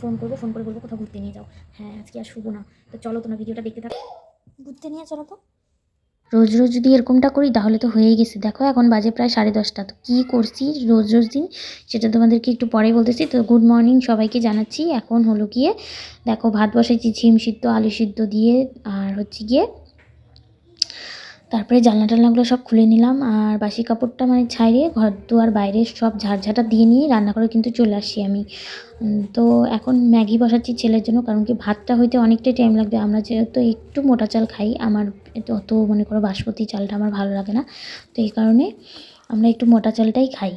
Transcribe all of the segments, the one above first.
Phone করবো, phone করে বলবো কোথাও ঘুরতে নিয়ে যাও। হ্যাঁ, আজকে আর শুবো না। তো চলো তোমরা ভিডিওটা দেখতে থাকো। ঘুরতে নিয়ে চলো তো। রোজ রোজ যদি এরকমটা করি তাহলে তো হয়েই গেছে। দেখো এখন বাজে প্রায় 10:30। তো কী করছি রোজ রোজ দিন সেটা তোমাদেরকে একটু পরেই বলতেছি। তো গুড মর্নিং সবাইকে জানাচ্ছি। এখন হলো গিয়ে দেখো ভাত বসাইছি ছিম সিদ্ধ আলু সিদ্ধ দিয়ে, আর হচ্ছে গিয়ে তারপরে জানলা টালনাগুলো সব খুলে নিলাম, আর বাসি কাপড়টা মানে ছাইড়ে ঘর দুয়ার বাইরে সব ঝাড়ঝাঁটা দিয়ে নিয়ে রান্না করে কিন্তু চলে আসছি আমি। তো এখন ম্যাগি বসাচ্ছি ছেলের জন্য, কারণ কি ভাতটা হইতে অনেকটাই টাইম লাগবে। আমরা যেহেতু একটু মোটা চাল খাই, আমার অত মনে করো বাসমতি চালটা আমার ভালো লাগে না, তো এই কারণে আমরা একটু মোটা চালটাই খাই।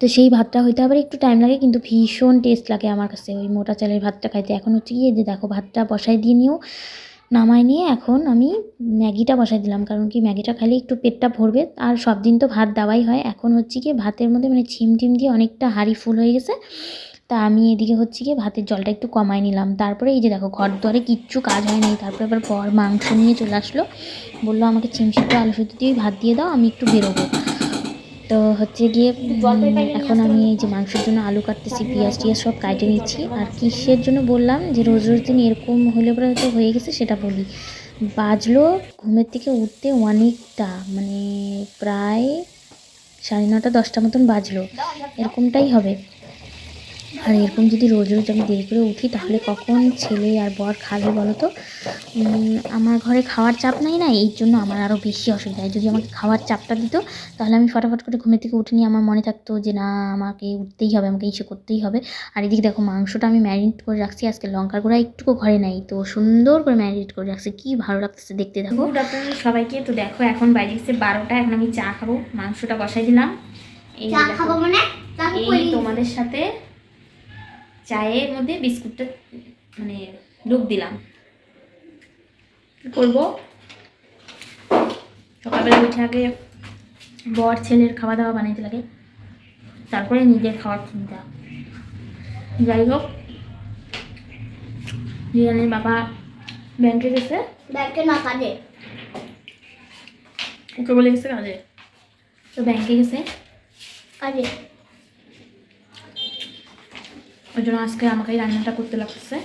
তো সেই ভাতটা হইতে আবার একটু টাইম লাগে, কিন্তু ভীষণ টেস্ট লাগে আমার কাছে ওই মোটা চালের ভাতটা খাইতে। এখন হচ্ছে গিয়ে যে দেখো ভাতটা বসাই দিয়ে নিয়েও নামায় নিয়ে এখন আমি ম্যাগিটা বসাই দিলাম, কারণ কি ম্যাগিটা খাইলে একটু পেটটা ভরবে। আর সব দিন তো ভাত দেওয়াই হয়। এখন হচ্ছে গিয়ে ভাতের মধ্যে মানে ছিম টিম দিয়ে অনেকটা হাঁড়ি ফুল হয়ে গেছে। তা আমি এদিকে হচ্ছে গিয়ে ভাতের জলটা একটু কমাই নিলাম। তারপরে এই যে দেখো ঘর দুয়ারে কিচ্ছু কাজ হয় নাই, তারপরে আবার বর মাংস নিয়ে চলে আসলো, বললো আমাকে ছিম সিদ্ধ আলু সিদ্ধ দিয়ে ভাত দিয়ে দাও, আমি একটু বেরোবো। তো হচ্ছে গিয়ে এখন আমি এই যে মাংসের জন্য আলু কাটতেছি, পেঁয়াজ টিয়াজ সব কাটে নিচ্ছি। আর কিসের জন্য বললাম যে রোজ রোজ দিন এরকম হলে পরে হয়তো হয়ে গেছে সেটা বলি। বাজলো ঘুমের থেকে উঠতে অনেকটা, মানে প্রায় 9:30 10টা মতন বাজলো, এরকমটাই হবে। আর এরকম যদি রোজ রোজ আমি দেরি করে উঠি তাহলে কখন ছেলে আর বর খাবে বলো তো। আমার ঘরে খাওয়ার চাপ নাই না, এই জন্য আমার আরও বেশি অসুবিধা হয়। যদি আমাকে খাওয়ার চাপটা দিত তাহলে আমি ফটাফট করে ঘুমের থেকে উঠে নিয়ে আমার মনে থাকতো যে না আমাকে উঠতেই হবে, আমাকে ইসে করতেই হবে। আর এদিকে দেখো মাংসটা আমি ম্যারিনেট করে রাখছি, আজকে লঙ্কার গুঁড়া একটুকু ঘরে নাই, তো সুন্দর করে ম্যারিনেট করে রাখছি, কি ভালো লাগতেছে দেখতে। দেখো গুড আফটারনুন সবাইকে। তো দেখো এখন বাজে গেছে 12টা, এখন আমি চা খাবো। মাংসটা বসাই দিলাম, এই খাবো মানে এই তোমাদের সাথে চায়ের মধ্যে বিস্কুটটা মানে ডুব দিলাম। কী করবো, সকালবেলা উঠে আগে বর ছেলের খাওয়া দাওয়া বানাইতে লাগে, তারপরে নিজের খাওয়ার চিন্তা। যাই হোক, রিয়ানের বাবা ব্যাংকে গেছে, ব্যাংকে না কাজে, ওকে বলে গেছে কাজে, তো ব্যাংকে গেছে কাজে, ওই জন্য আজকে আমাকে এই রান্নাটা করতে লাগতেছে।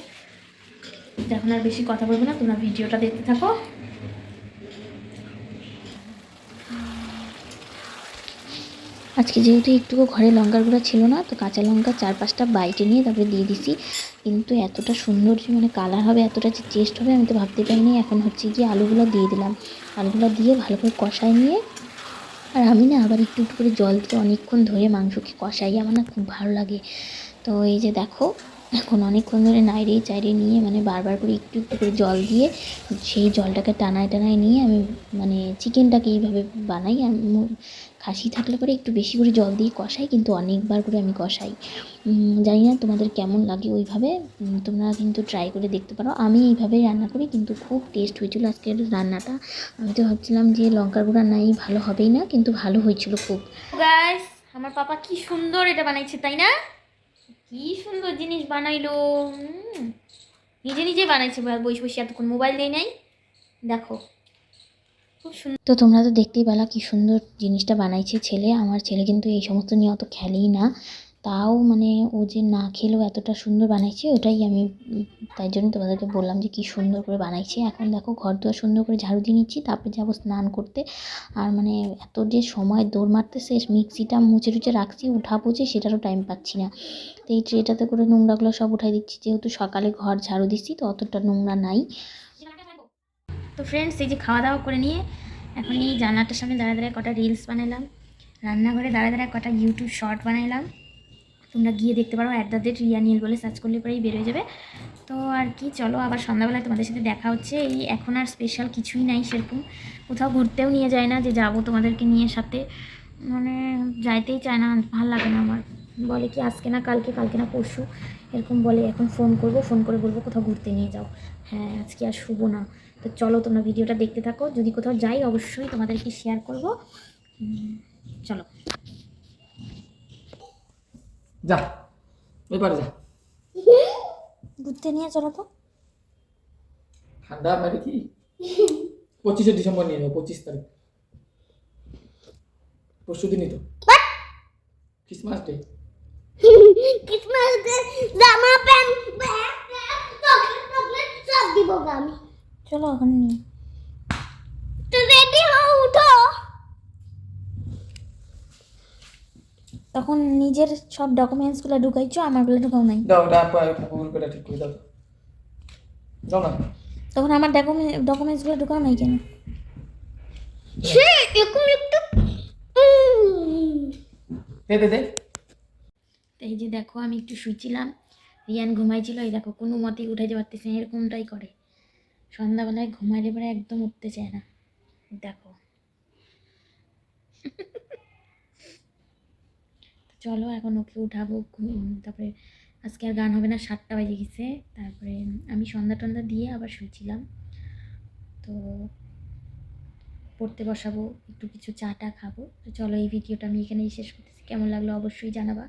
এখন আর বেশি কথা বলবো না, তোমরা ভিডিওটা দেখতে থাকো। আজকে যেহেতু একটুকু ঘরে লঙ্কার গুঁড়া ছিল না, তো কাঁচা লঙ্কা 4-5টা বাইটে নিয়ে তারপরে দিয়ে দিছি। কিন্তু এতটা সুন্দর যে মানে কালার হবে, এতটা যে টেস্ট হবে আমি তো ভাবতে পারিনি। এখন হচ্ছে গিয়ে আলুগুলো দিয়ে দিলাম, আলুগুলো দিয়ে ভালো করে কষাই নিয়ে, আর আমি না আবার একটু একটু করে জল দিয়ে অনেকক্ষণ ধরে মাংসকে কষাই, আমার না খুব ভালো লাগে। তো এই যে দেখো এখন অনেকক্ষণ ধরে নাইড়ে চাইড়ে নিয়ে মানে বারবার করে একটু একটু করে জল দিয়ে সেই জলটাকে টানায় টানায় নিয়ে আমি মানে চিকেনটাকে এইভাবে বানাই। খাসি থাকলে পরে একটু বেশি করে জল দিয়ে কষাই, কিন্তু অনেকবার করে আমি কষাই। জানি না তোমাদের কেমন লাগে ওইভাবে, তোমরা কিন্তু ট্রাই করে দেখতে পারো। আমি এইভাবেই রান্না করি, কিন্তু খুব টেস্ট হয়েছিল আজকের রান্নাটা। আমি তো ভাবছিলাম যে লঙ্কার গুঁড়া নাই ভালো হবেই না, কিন্তু ভালো হয়েছিল খুব। গাইস আমার পাপা কি সুন্দর এটা বানাইছে তাই না, কি সুন্দর জিনিস বানাইলো। নিজে নিজে বানাইছে, বসে বসে এতক্ষণ মোবাইল নেই নাই, দেখো খুব সুন্দর। তো তোমরা তো দেখতেই পেলা কি সুন্দর জিনিসটা বানাইছে ছেলে। আমার ছেলে কিন্তু এই সমস্ত নিয়ে অত খেলেই না, তাও মানে ও যে না খেলেও এতটা সুন্দর বানাইছে, ওটাই আমি তাই জন্য তোমাদেরকে বললাম যে কি সুন্দর করে বানাইছে। এখন দেখো ঘর দুয়ার সুন্দর করে ঝাড়ু দিয়ে নিচ্ছি, তারপরে যাবো স্নান করতে। আর মানে এত যে সময় দৌড় মারতেছে, মিক্সিটা মুছে টুচে রাখছি, উঠাবো যে সেটারও টাইম পাচ্ছি না। তো এই ট্রেটাতে করে নোংরাগুলো সব উঠাই দিচ্ছি, যেহেতু সকালে ঘর ঝাড়ু দিচ্ছি তো অতটা নোংরা নাই। তো ফ্রেন্ডস এই যে খাওয়া দাওয়া করে নিয়ে এখন এই জানলাটার সামনে দাঁড়ায় দাঁড়ায় কটা রিলস বানালাম, রান্নাঘরে দাঁড়ায় দাঁড়ায় কটা ইউটিউব শর্ট বানাইলাম। তোমরা গিয়ে দেখতে পারো @রিয়ানীল বলে সার্চ করলে পরেই বেরোয় যাবে। তো আর কি, চলো আবার সন্ধ্যাবেলায় তোমাদের সাথে দেখা হচ্ছে। এই এখন আর স্পেশাল কিছুই নাই সেরকম, কোথাও ঘুরতেও নিয়ে যায় না যে যাবো তোমাদেরকে নিয়ে সাথে, মানে যাইতেই চায় না, ভালো লাগে না আমার। বলে কি আজকে না কালকে, কালকে না পরশু এরকম বলে। এখন ফোন করব, ফোন করে বলবো কোথাও ঘুরতে নিয়ে যাও। হ্যাঁ আজকে আর শুবো না। তো চলো তোমরা ভিডিওটা দেখতে থাকো, যদি কোথাও যাই অবশ্যই তোমাদেরকে শেয়ার করব। চলো যা এবার যা ঘুরতে নিয়ে চলো তো। ঠান্ডা মানে কি 25শে ডিসেম্বর নিয়ে নেবো, 25 তারিখ পরশু দিনই তো ক্রিসমাস ডে। ক্রিসমাসের জামা প্যান্ট ব্যাগ চকলেট সব দিব আমি। চলো এখন নিই। তো রেডি হও, উঠো। তখন নিজের সব ডকুমেন্টসগুলো ঢুকাইছো, আমারগুলো ঢুকাও নাই। দাও ওটা গুগল পেটা ঠিক করে দাও, দাও না। তখন আমার ডকুমেন্টসগুলো ঢুকাও নাই কেন? সে এরকম একটু দে দে দে। তো এই যে দেখো আমি একটু শুয়েছিলাম, রিয়ান ঘুমাইছিল, এই দেখো কোনো মতেই উঠাইতে পারতেছে না, এরকমটাই করে সন্ধ্যাবেলায় ঘুমাইলে পরে একদম উঠতে চায় না। দেখো চলো এখন ওকে উঠাবো, তারপরে আজকে আর গান হবে না, 7টা বেজে গেছে। তারপরে আমি সন্ধ্যা টন্ধা দিয়ে আবার শুয়েছিলাম, তো পড়তে বসাবো, একটু কিছু চা টা খাবো। তো চলো এই ভিডিওটা আমি এখানেই শেষ করতেছি, কেমন লাগলো অবশ্যই জানাবা।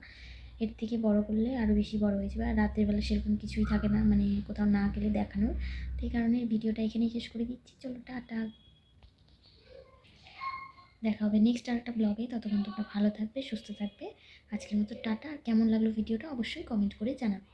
এর থেকে বড় করলে আরও বেশি বড় হয়ে যাবে, আর রাতের বেলা সেরকম কিছুই থাকে না, মানে কোথাও না গেলে দেখানোর। তো এই কারণে ভিডিওটা এখানেই শেষ করে দিচ্ছি। চলো টাটা, দেখা হবে নেক্সট আর একটা ব্লগে। ততক্ষণ তোমরা ভালো থাকবে, সুস্থ থাকবে। আজকের মতো টাটা। আর কেমন লাগলো ভিডিওটা অবশ্যই কমেন্ট করে জানাবে।